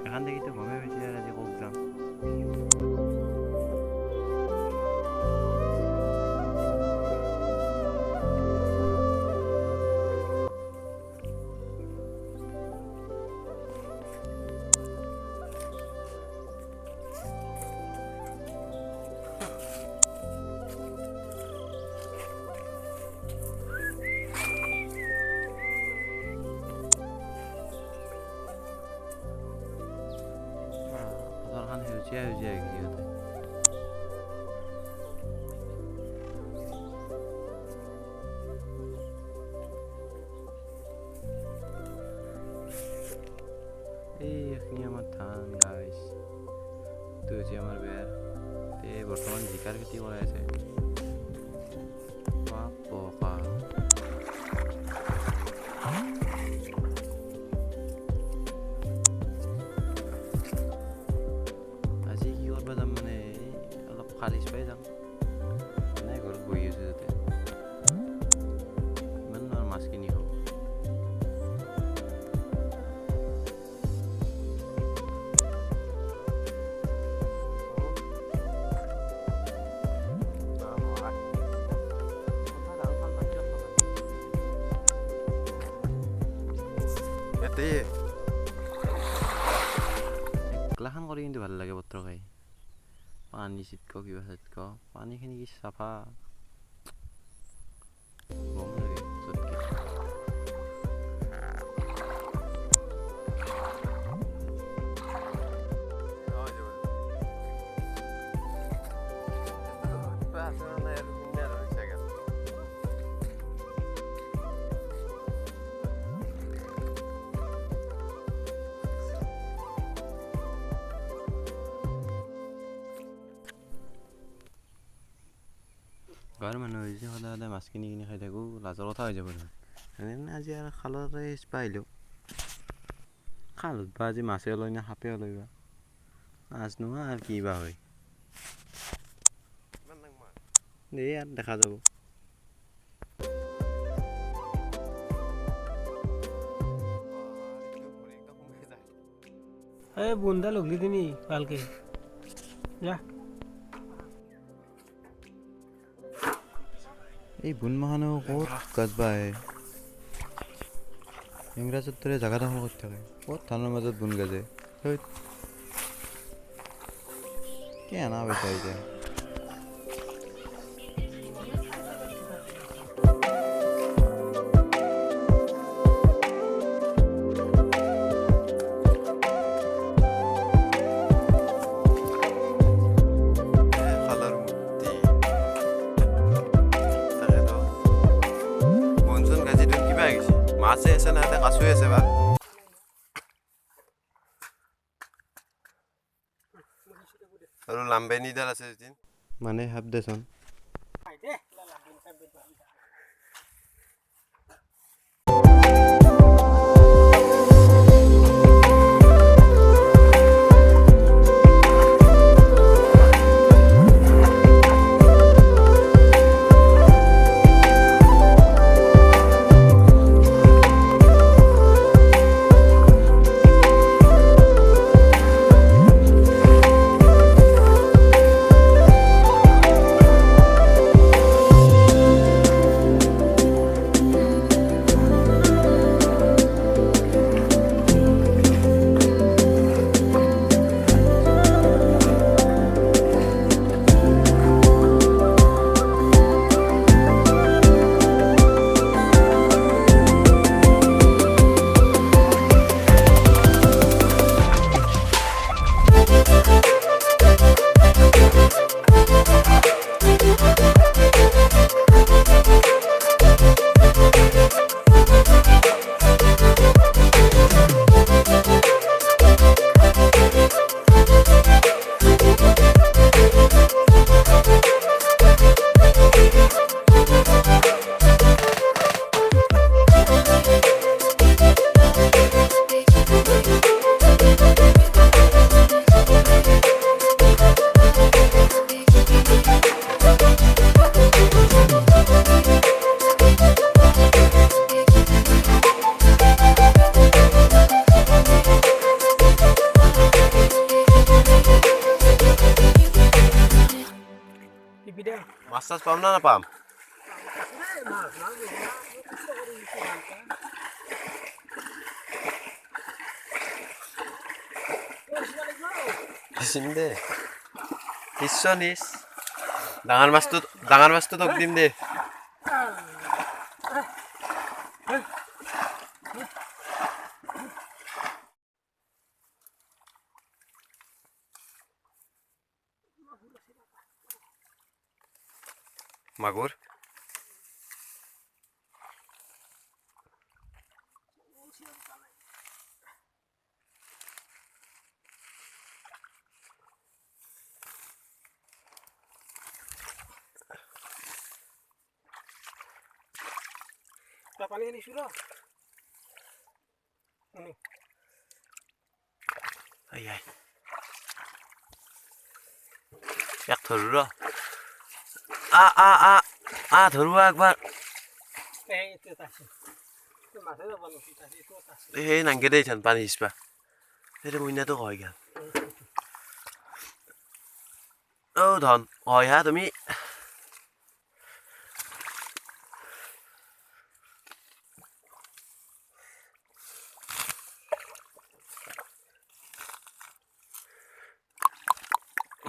এখান থেকে তো গমে বেশি আৰ আজি কক যাম পথাৰখন সেউজীয়া সেউজীয়া হৈ গৈছে ইয়াতে এইখিনি আমাৰ ধান গাইছ এইটো হৈছে আমাৰ বেৰ এই বৰ্তমান জিকাৰ খেতি কৰাই আছে পকা আজি কি কৰিব যাম মানে অলপ খালিচ পাই যাম নাই ঘৰত বহি আছোঁ যাতে ইমান আৰু মাছ কিনি খাওঁ একলাখান কৰি কিন্তু ভাল লাগে বতৰ খাই পানী চিটক কিবা চিটক পানীখিনি কি চাফা গম লাগে চটকি গাঁৱৰ মানুহ হৈছে সদায় সদায় মাছ কিনি কিনি খাই থাকোঁ লাজৰ কথা হৈ যাব এনে আজি আৰু খালতে সিঁচবা আহিলোঁ খালত বা আজি মাছে লৈ না সাপে লৈ বা মাছ নোহোৱা আৰু কি বা হয় দেই আৰু দেখা যাব এই বুন্দা লগলি তুমি ভালকে যা এই বুন মাখানো ক'ত গাজবা আহে ইংৰাজৰ দৰে জাগা দখল কৰি থাকে ক'ত ধানৰ মাজত বুন গাজে কি আনা পাইছা এতিয়া মাছে আছে না কাছুই আছে বা আৰু লাম্বেনিডাল আছে মানে হাব দেচোন মাছ চাছ পাম না নাপাম দে নিশ্চয় নিচ ডাঙৰ মাছটো তোক দিম দে মাগুৰ পানী আনিছো ৰ আই আই এক ধৰো ৰ ধৰো একবাৰ সেই নাংগে দেই থান পানী সিচপা সেইটো মইনাটো কয় গান অ' ধন হয় হা তুমি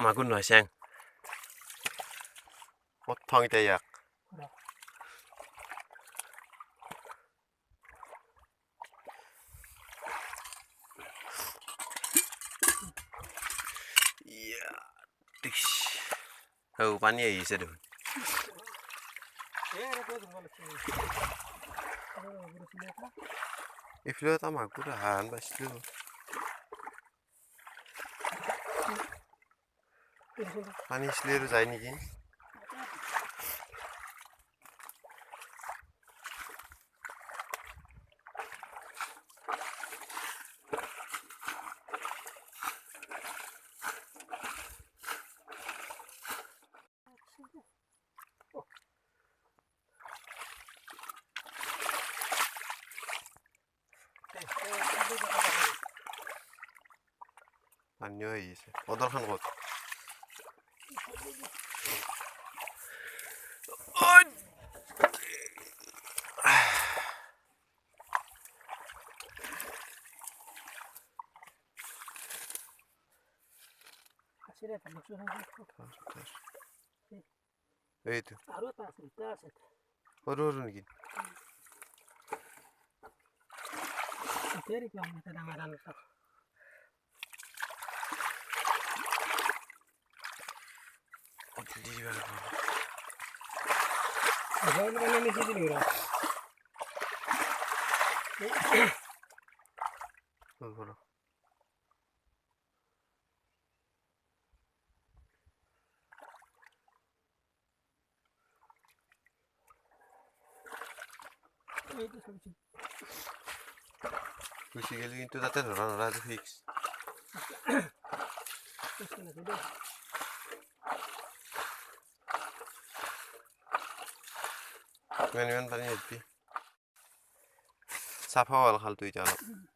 মাগুৰ নহয় চেং ক'ত থং এতিয়া ইয়াক পানী আহিছে দেখোন এইফালে এটা মাগুৰ হান পাইছিলো পানী সিঁচলি আৰু যায় নেকি পানীও আহিছে পদৰখন ক'ত এইটো সৰু সৰু নেকি গুচি গেলি কিন্তু তাতে ধৰা নৰা ফিক্স ইমান পানী নিদিবি চাফা হ'ল খালটো এতিয়া অলপ